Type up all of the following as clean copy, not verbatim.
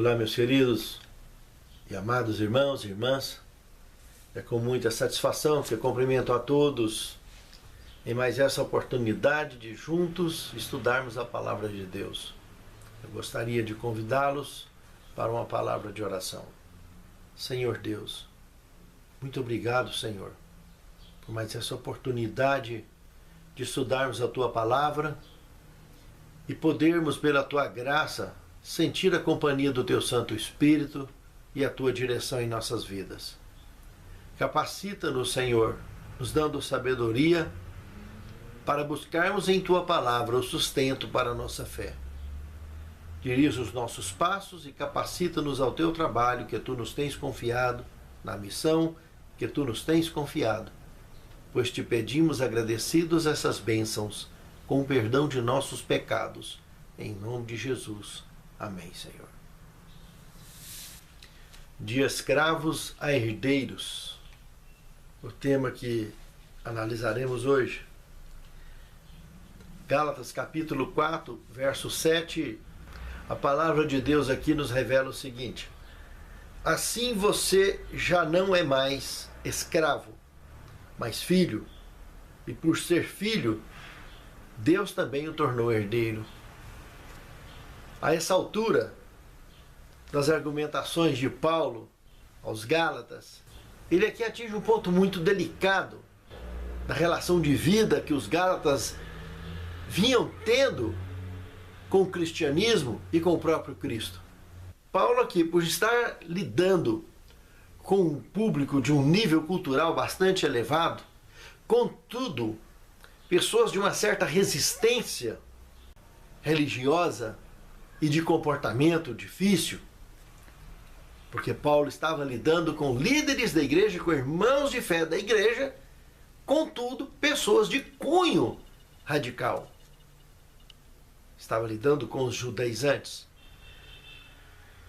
Olá, meus queridos e amados irmãos e irmãs. É com muita satisfação que eu cumprimento a todos em mais essa oportunidade de juntos estudarmos a Palavra de Deus. Eu gostaria de convidá-los para uma palavra de oração. Senhor Deus, muito obrigado, Senhor, por mais essa oportunidade de estudarmos a Tua Palavra e podermos, pela Tua graça, sentir a companhia do Teu Santo Espírito e a Tua direção em nossas vidas. Capacita-nos, Senhor, nos dando sabedoria para buscarmos em Tua Palavra o sustento para a nossa fé. Dirige os nossos passos e capacita-nos ao Teu trabalho que Tu nos tens confiado, na missão que Tu nos tens confiado, pois Te pedimos agradecidos essas bênçãos, com o perdão de nossos pecados, em nome de Jesus. Amém, Senhor. De escravos a herdeiros, o tema que analisaremos hoje. Gálatas capítulo 4, verso 7, a palavra de Deus aqui nos revela o seguinte: assim você já não é mais escravo, mas filho, e por ser filho, Deus também o tornou herdeiro. A essa altura das argumentações de Paulo aos Gálatas, ele aqui atinge um ponto muito delicado da relação de vida que os Gálatas vinham tendo com o cristianismo e com o próprio Cristo. Paulo aqui, por estar lidando com um público de um nível cultural bastante elevado, contudo, pessoas de uma certa resistência religiosa e de comportamento difícil, porque Paulo estava lidando com líderes da igreja, com irmãos de fé da igreja, contudo, pessoas de cunho radical. Estava lidando com os judaizantes.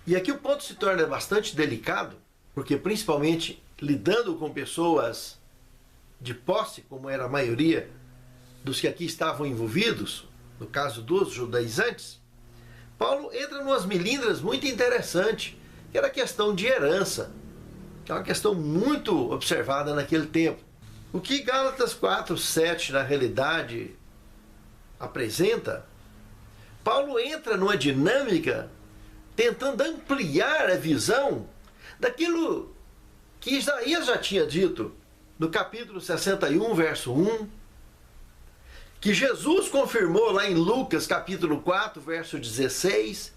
E aqui o ponto se torna bastante delicado, porque principalmente lidando com pessoas de posse, como era a maioria dos que aqui estavam envolvidos, no caso dos judaizantes, Paulo entra numas melindras muito interessantes, que era a questão de herança, que é uma questão muito observada naquele tempo. O que Gálatas 4, 7 na realidade apresenta, Paulo entra numa dinâmica tentando ampliar a visão daquilo que Isaías já tinha dito no capítulo 61, verso 1, que Jesus confirmou lá em Lucas capítulo 4, verso 16,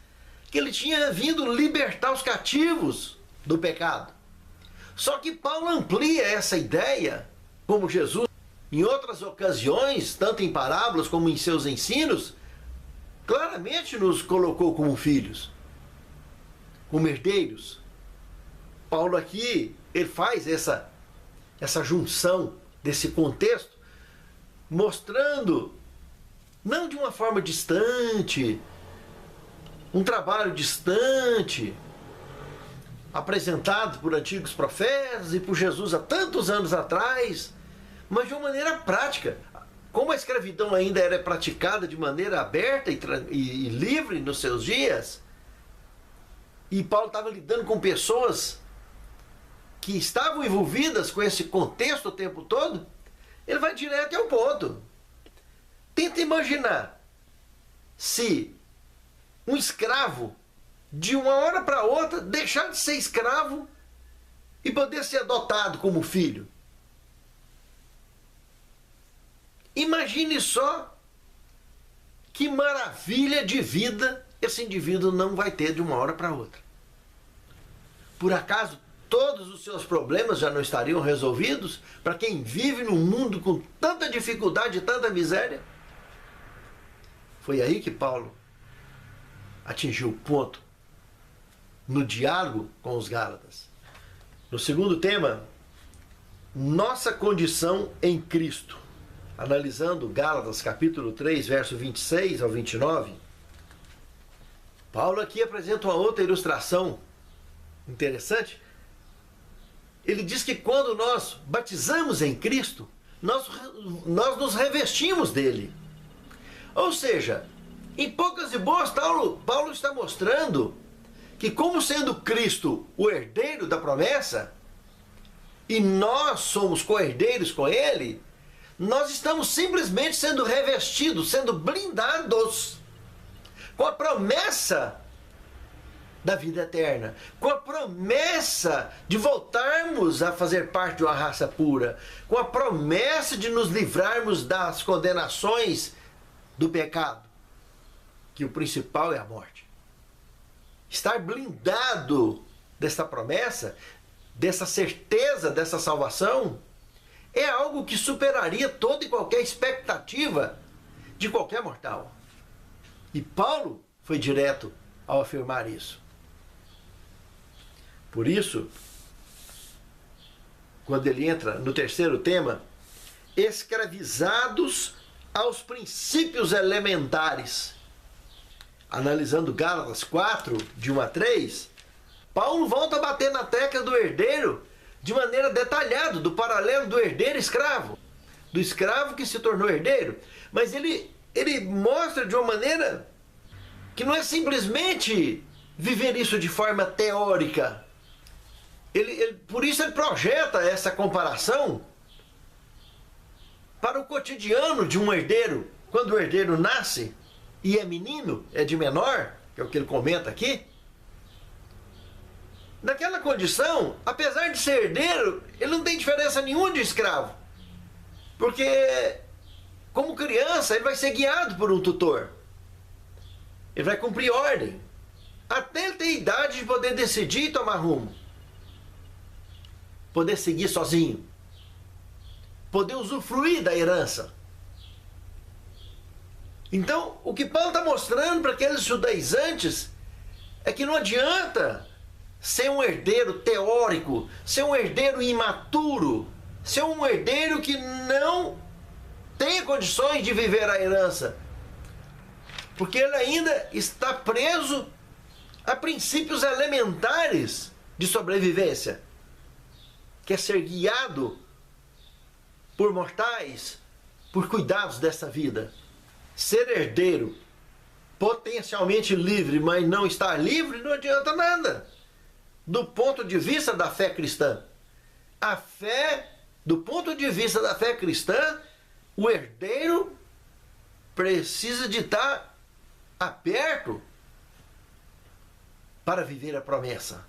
que ele tinha vindo libertar os cativos do pecado. Só que Paulo amplia essa ideia, como Jesus, em outras ocasiões, tanto em parábolas como em seus ensinos, claramente nos colocou como filhos, como herdeiros. Paulo aqui, ele faz essa junção desse contexto, mostrando, não de uma forma distante, um trabalho distante, apresentado por antigos profetas e por Jesus há tantos anos atrás, mas de uma maneira prática. Como a escravidão ainda era praticada de maneira aberta e livre nos seus dias, e Paulo estava lidando com pessoas que estavam envolvidas com esse contexto o tempo todo, ele vai direto ao ponto. Tenta imaginar se um escravo, de uma hora para outra, deixar de ser escravo e poder ser adotado como filho. Imagine só que maravilha de vida esse indivíduo não vai ter de uma hora para outra. Por acaso todos os seus problemas já não estariam resolvidos para quem vive num mundo com tanta dificuldade e tanta miséria? Foi aí que Paulo atingiu o ponto no diálogo com os Gálatas. No segundo tema, nossa condição em Cristo. Analisando Gálatas capítulo 3, verso 26 ao 29, Paulo aqui apresenta uma outra ilustração interessante. Ele diz que quando nós batizamos em Cristo, nós nos revestimos dele. Ou seja, em poucas e boas, Paulo está mostrando que, como sendo Cristo o herdeiro da promessa, e nós somos co-herdeiros com Ele, nós estamos simplesmente sendo revestidos, sendo blindados com a promessa da vida eterna, com a promessa de voltarmos a fazer parte de uma raça pura, com a promessa de nos livrarmos das condenações do pecado, que o principal é a morte. Estar blindado dessa promessa, dessa certeza, dessa salvação, é algo que superaria toda e qualquer expectativa de qualquer mortal. E Paulo foi direto ao afirmar isso. Por isso, quando ele entra no terceiro tema, escravizados aos princípios elementares. Analisando Gálatas 4, de 1 a 3, Paulo volta a bater na tecla do herdeiro de maneira detalhada, do paralelo do herdeiro escravo, do escravo que se tornou herdeiro. Mas ele mostra de uma maneira que não é simplesmente viver isso de forma teórica. Por isso ele projeta essa comparação para o cotidiano de um herdeiro. Quando o herdeiro nasce e é menino, é de menor, que é o que ele comenta aqui, naquela condição, apesar de ser herdeiro, ele não tem diferença nenhuma de escravo. Porque, como criança, ele vai ser guiado por um tutor. Ele vai cumprir ordem, até ele ter idade de poder decidir e tomar rumo. Poder seguir sozinho. Poder usufruir da herança. Então, o que Paulo está mostrando para aqueles judaizantes é que não adianta ser um herdeiro teórico, ser um herdeiro imaturo, ser um herdeiro que não tem condições de viver a herança, porque ele ainda está preso a princípios elementares de sobrevivência, que é ser guiado por mortais, por cuidados dessa vida. Ser herdeiro, potencialmente livre, mas não estar livre, não adianta nada. Do ponto de vista da fé cristã. A fé, do ponto de vista da fé cristã, o herdeiro precisa de estar aberto para viver a promessa,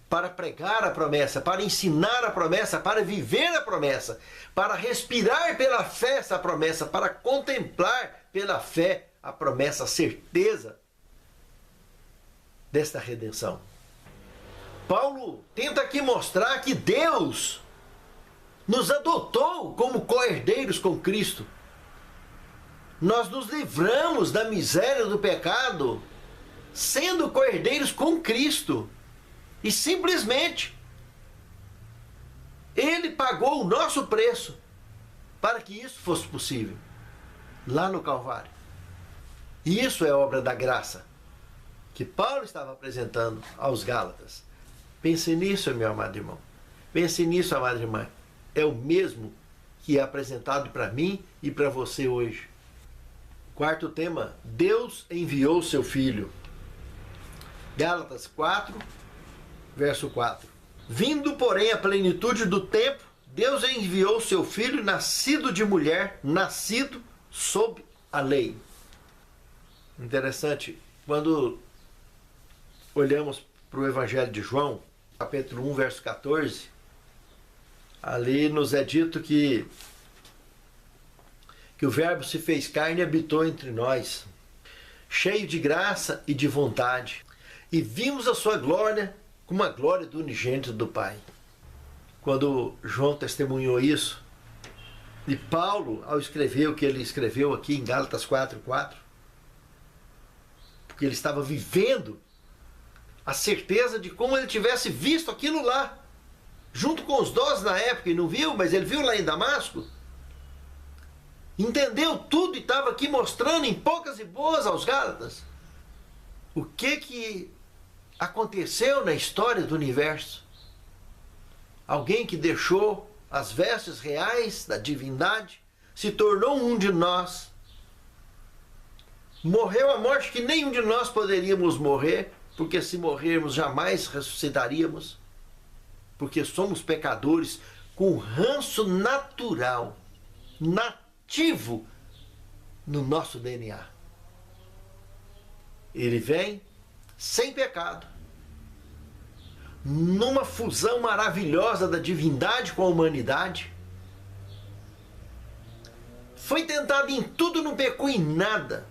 para pregar a promessa, para ensinar a promessa, para viver a promessa, para respirar pela fé essa promessa, para contemplar pela fé a promessa, a certeza desta redenção. Paulo tenta aqui mostrar que Deus nos adotou como co-herdeiros com Cristo. Nós nos livramos da miséria do pecado sendo co-herdeiros com Cristo. E simplesmente Ele pagou o nosso preço para que isso fosse possível, lá no Calvário. E isso é obra da graça que Paulo estava apresentando aos Gálatas. Pense nisso, meu amado irmão. Pense nisso, amada irmã. É o mesmo que é apresentado para mim e para você hoje. Quarto tema, Deus enviou seu Filho. Gálatas 4, verso 4. Vindo, porém, a plenitude do tempo, Deus enviou seu Filho, nascido de mulher, nascido sob a lei. Interessante, quando olhamos para o Evangelho de João, capítulo 1, verso 14, ali nos é dito que o Verbo se fez carne e habitou entre nós, cheio de graça e de vontade, e vimos a sua glória como a glória do unigênito do Pai. Quando João testemunhou isso, e Paulo, ao escrever o que ele escreveu aqui em Gálatas 4:4, porque ele estava vivendo a certeza de como ele tivesse visto aquilo lá, junto com os 12 na época, e não viu, mas ele viu lá em Damasco, entendeu tudo e estava aqui mostrando em poucas e boas aos Gálatas o que aconteceu na história do universo. Alguém que deixou as vestes reais da divindade, se tornou um de nós Morreu a morte que nenhum de nós poderíamos morrer, porque se morrermos jamais ressuscitaríamos, porque somos pecadores com ranço natural, nativo no nosso DNA. Ele vem sem pecado, numa fusão maravilhosa da divindade com a humanidade. Foi tentado em tudo, não pecou em nada.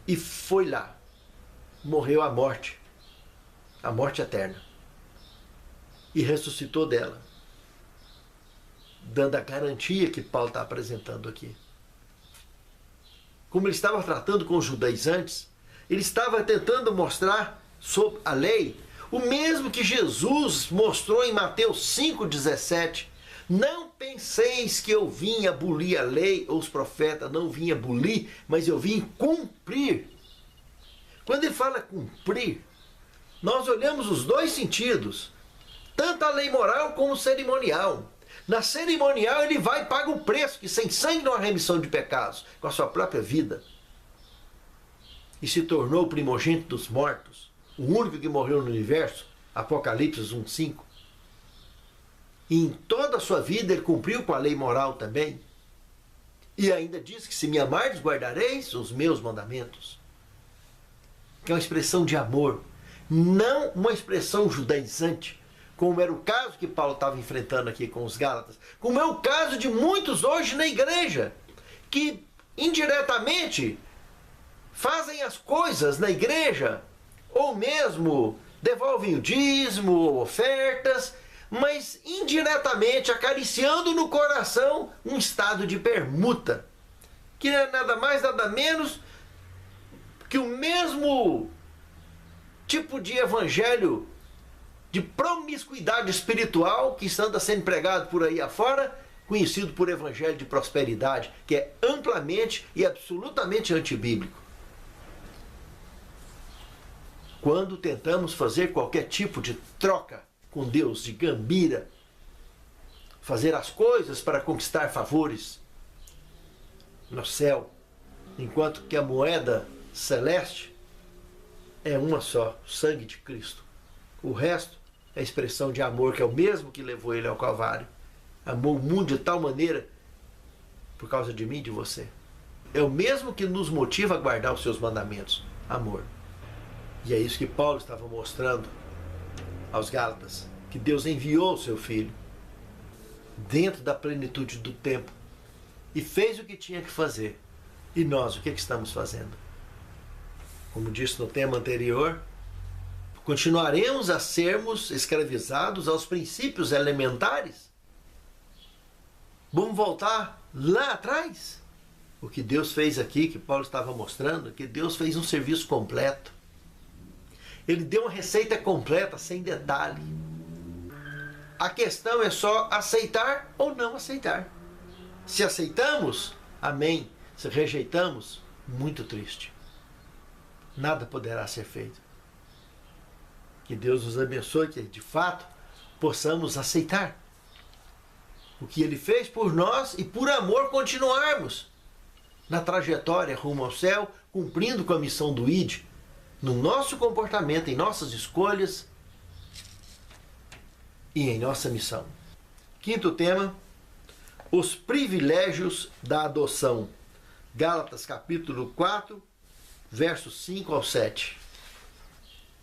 E foi lá, morreu a morte eterna. E ressuscitou dela, dando a garantia que Paulo está apresentando aqui. Como ele estava tratando com os judaizantes, ele estava tentando mostrar sobre a lei o mesmo que Jesus mostrou em Mateus 5,17. Não penseis que eu vim abolir a lei ou os profetas, não vim abolir, mas eu vim cumprir. Quando ele fala cumprir, nós olhamos os dois sentidos, tanto a lei moral como cerimonial. Na cerimonial ele vai e paga o preço, que sem sangue não há remissão de pecados, com a sua própria vida. E se tornou o primogênito dos mortos, o único que morreu no universo, Apocalipse 1,5. E em toda a sua vida ele cumpriu com a lei moral também. E ainda diz que se me amardes, guardareis os meus mandamentos. Que é uma expressão de amor, não uma expressão judaizante, como era o caso que Paulo estava enfrentando aqui com os Gálatas, como é o caso de muitos hoje na igreja, que indiretamente fazem as coisas na igreja, ou mesmo devolvem o dízimo ou ofertas, mas indiretamente acariciando no coração um estado de permuta, que não é nada mais, nada menos que o mesmo tipo de evangelho de promiscuidade espiritual que anda sendo pregado por aí afora, conhecido por evangelho de prosperidade, que é amplamente e absolutamente antibíblico. Quando tentamos fazer qualquer tipo de troca com Deus, de gambira, fazer as coisas para conquistar favores no céu, enquanto que a moeda celeste é uma só, o sangue de Cristo. O resto é expressão de amor, que é o mesmo que levou ele ao Calvário. Amou o mundo de tal maneira por causa de mim e de você. É o mesmo que nos motiva a guardar os seus mandamentos, amor. E é isso que Paulo estava mostrando aos Gálatas, que Deus enviou o seu Filho dentro da plenitude do tempo e fez o que tinha que fazer. E nós, o que estamos fazendo? Como disse no tema anterior, continuaremos a sermos escravizados aos princípios elementares? Vamos voltar lá atrás? O que Deus fez aqui, que Paulo estava mostrando, que Deus fez um serviço completo. Ele deu uma receita completa, sem detalhe. A questão é só aceitar ou não aceitar. Se aceitamos, amém. Se rejeitamos, muito triste. Nada poderá ser feito. Que Deus nos abençoe, que de fato possamos aceitar o que Ele fez por nós e por amor continuarmos na trajetória rumo ao céu, cumprindo com a missão do ID, no nosso comportamento, em nossas escolhas e em nossa missão. Quinto tema, os privilégios da adoção. Gálatas capítulo 4, versos 5 ao 7.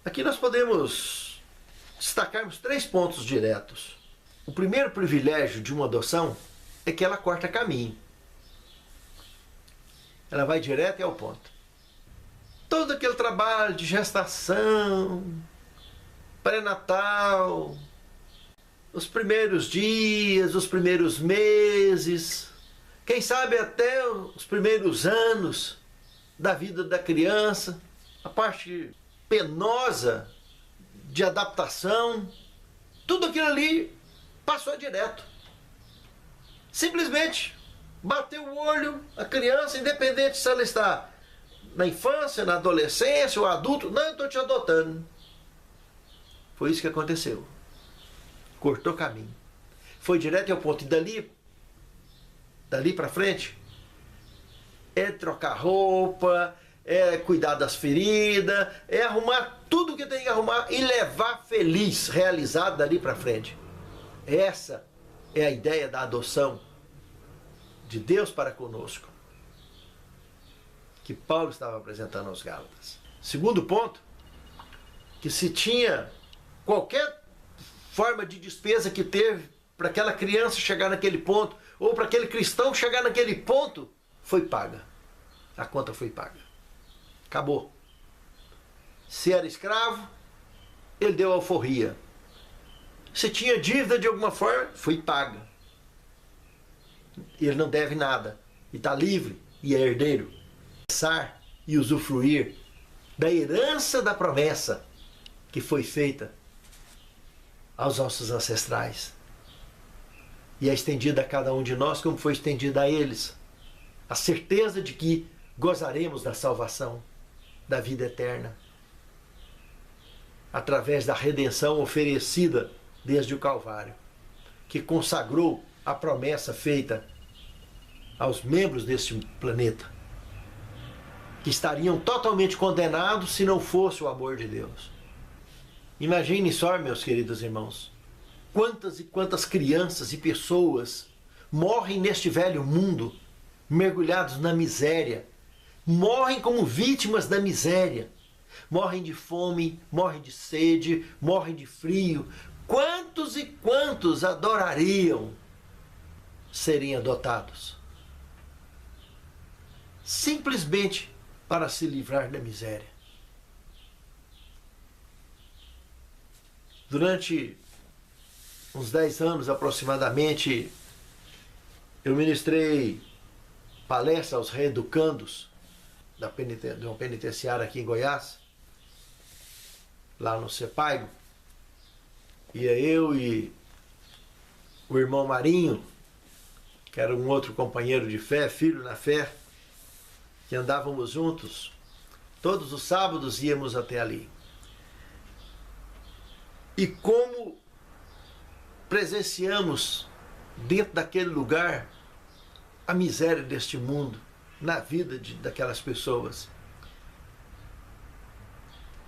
Aqui nós podemos destacarmos 3 pontos diretos. O primeiro privilégio de uma adoção é que ela corta caminho. Ela vai direto e ao ponto. Todo aquele trabalho de gestação, pré-natal, os primeiros dias, os primeiros meses, quem sabe até os primeiros anos da vida da criança, a parte penosa de adaptação, tudo aquilo ali passou direto. Simplesmente bateu o olho, a criança, independente se ela está na infância, na adolescência ou adulto, não, eu estou te adotando. Foi isso que aconteceu. Cortou caminho. Foi direto ao ponto. E dali para frente, é trocar roupa, é cuidar das feridas, é arrumar tudo que tem que arrumar e levar feliz, realizado dali para frente. Essa é a ideia da adoção de Deus para conosco, que Paulo estava apresentando aos Gálatas. Segundo ponto, que se tinha qualquer forma de despesa que teve para aquela criança chegar naquele ponto, ou para aquele cristão chegar naquele ponto, foi paga. A conta foi paga. Acabou. Se era escravo, ele deu alforria. Se tinha dívida de alguma forma, foi paga. Ele não deve nada. E está livre e é herdeiro. Pensar e usufruir da herança da promessa que foi feita aos nossos ancestrais. E é estendida a cada um de nós como foi estendida a eles. A certeza de que gozaremos da salvação, da vida eterna, através da redenção oferecida desde o Calvário, que consagrou a promessa feita aos membros deste planeta, que estariam totalmente condenados se não fosse o amor de Deus. Imagine só, meus queridos irmãos, quantas e quantas crianças e pessoas morrem neste velho mundo, mergulhados na miséria, morrem como vítimas da miséria, morrem de fome, morrem de sede, morrem de frio. Quantos e quantos adorariam serem adotados? Simplesmente para se livrar da miséria. Durante uns 10 anos aproximadamente, eu ministrei palestra aos reeducandos de uma penitenciária aqui em Goiás, lá no CEPAIGO. Ia eu e o irmão Marinho, que era um outro companheiro de fé, filho na fé, que andávamos juntos. Todos os sábados íamos até ali. E como presenciamos dentro daquele lugar a miséria deste mundo, na vida daquelas pessoas.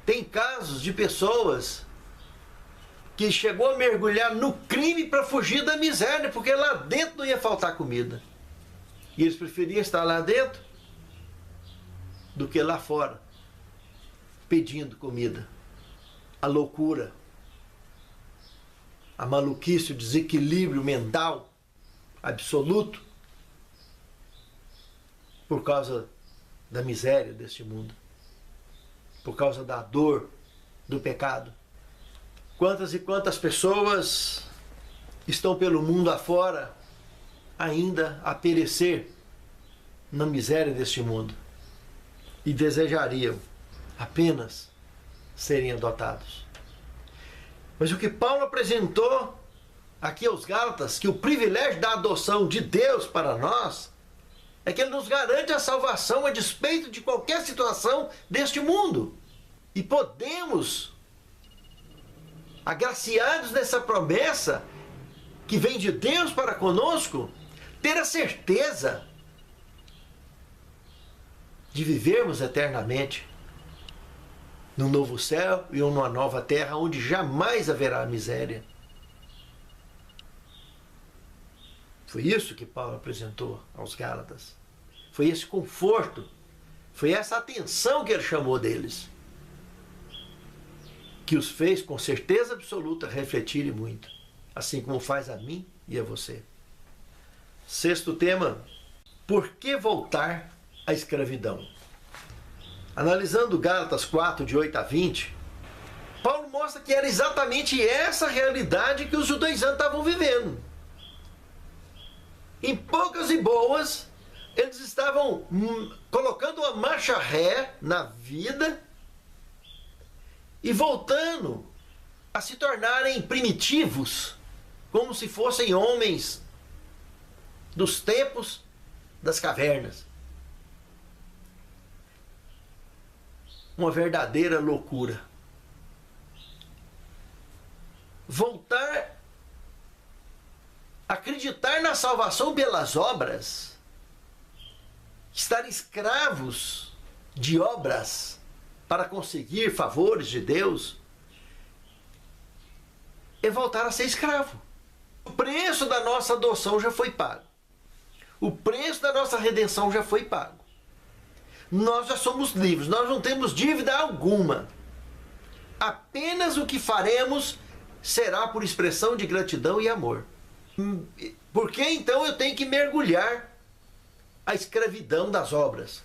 Tem casos de pessoas que chegou a mergulhar no crime para fugir da miséria, porque lá dentro não ia faltar comida. E eles preferiam estar lá dentro do que lá fora, pedindo comida. A loucura, a maluquice, o desequilíbrio mental absoluto por causa da miséria deste mundo, por causa da dor do pecado. Quantas e quantas pessoas estão pelo mundo afora ainda a perecer na miséria deste mundo e desejariam apenas serem adotados. Mas o que Paulo apresentou aqui aos Gálatas, que o privilégio da adoção de Deus para nós, é que Ele nos garante a salvação a despeito de qualquer situação deste mundo. E podemos, agraciados nessa promessa que vem de Deus para conosco, ter a certeza de vivermos eternamente num novo céu e numa nova terra onde jamais haverá miséria. Foi isso que Paulo apresentou aos Gálatas. Foi esse conforto, foi essa atenção que ele chamou deles, que os fez com certeza absoluta refletirem muito, assim como faz a mim e a você. Sexto tema: por que voltar à escravidão? Analisando Gálatas 4, de 8 a 20, Paulo mostra que era exatamente essa realidade que os judaizantes estavam vivendo. Em poucas e boas, eles estavam colocando uma marcha ré na vida e voltando a se tornarem primitivos, como se fossem homens dos tempos das cavernas. Uma verdadeira loucura. Voltar a acreditar na salvação pelas obras, Estar escravos de obras para conseguir favores de Deus é voltar a ser escravo. O preço da nossa adoção já foi pago. O preço da nossa redenção já foi pago. Nós já somos livres, nós não temos dívida alguma. Apenas o que faremos será por expressão de gratidão e amor. Por que então eu tenho que mergulhar a escravidão das obras?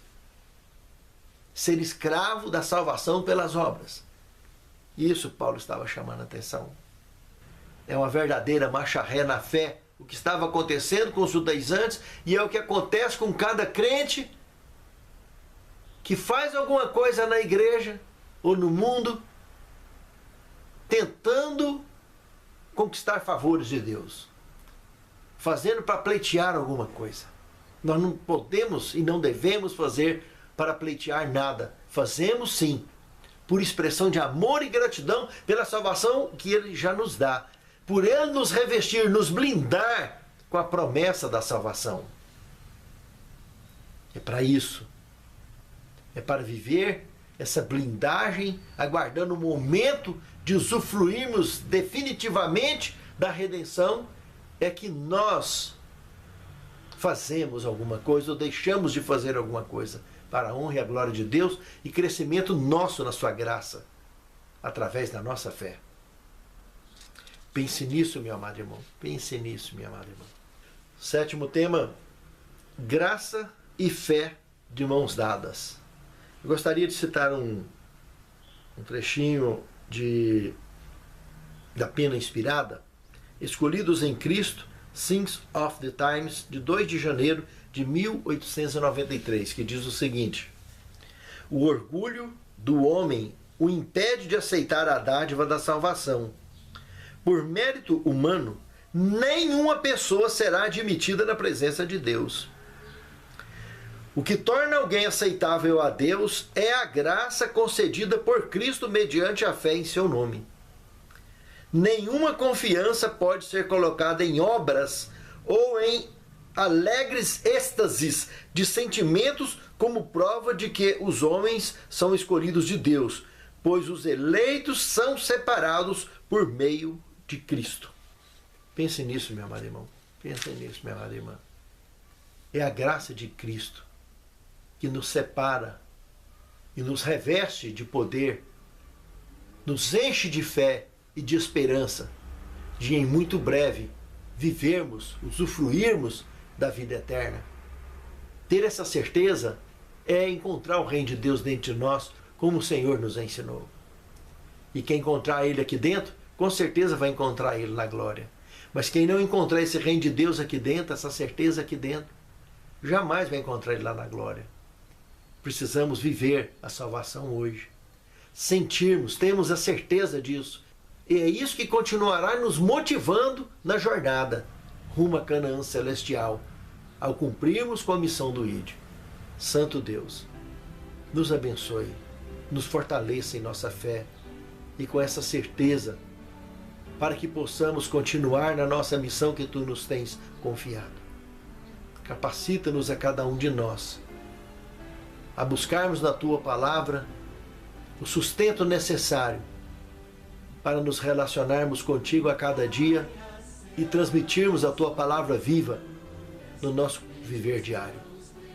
Ser escravo da salvação pelas obras. Isso Paulo estava chamando a atenção. É uma verdadeira marcha ré na fé. O que estava acontecendo com os judaizantes e é o que acontece com cada crente que faz alguma coisa na igreja ou no mundo tentando conquistar favores de Deus, fazendo para pleitear alguma coisa. Nós não podemos e não devemos fazer para pleitear nada. Fazemos sim, por expressão de amor e gratidão pela salvação que Ele já nos dá, por Ele nos revestir, nos blindar com a promessa da salvação. É para isso. É para viver essa blindagem, aguardando o momento de usufruirmos definitivamente da redenção, é que nós fazemos alguma coisa ou deixamos de fazer alguma coisa para a honra e a glória de Deus e crescimento nosso na sua graça, através da nossa fé. Pense nisso, meu amado irmão. Pense nisso, minha amada irmã. Sétimo tema, graça e fé de mãos dadas. Eu gostaria de citar um trechinho da Pena Inspirada, Escolhidos em Cristo, Things of the Times, de 2 de janeiro de 1893, que diz o seguinte: o orgulho do homem o impede de aceitar a dádiva da salvação. Por mérito humano, nenhuma pessoa será admitida na presença de Deus. O que torna alguém aceitável a Deus é a graça concedida por Cristo mediante a fé em seu nome. Nenhuma confiança pode ser colocada em obras ou em alegres êxtases de sentimentos como prova de que os homens são escolhidos de Deus, pois os eleitos são separados por meio de Cristo. Pense nisso, meu amado irmão. Pense nisso, minha amada irmã. É a graça de Cristo que nos separa e nos reveste de poder, nos enche de fé e de esperança, de em muito breve vivermos, usufruirmos da vida eterna. Ter essa certeza é encontrar o reino de Deus dentro de nós, como o Senhor nos ensinou. E quem encontrar Ele aqui dentro, com certeza vai encontrar Ele na glória. Mas quem não encontrar esse reino de Deus aqui dentro, essa certeza aqui dentro, jamais vai encontrar Ele lá na glória. Precisamos viver a salvação hoje. Sentirmos, temos a certeza disso. E é isso que continuará nos motivando na jornada rumo a Canaã celestial, ao cumprirmos com a missão do ID. Santo Deus, nos abençoe, nos fortaleça em nossa fé e com essa certeza, para que possamos continuar na nossa missão que Tu nos tens confiado. Capacita-nos a cada um de nós a buscarmos na Tua palavra o sustento necessário para nos relacionarmos contigo a cada dia e transmitirmos a Tua palavra viva no nosso viver diário.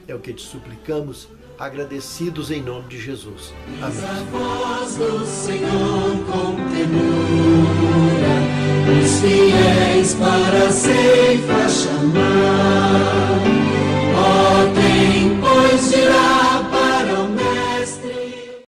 É o que te suplicamos, agradecidos em nome de Jesus. Amém. A voz do Senhor com temor, os fiéis para a ceifa chamar.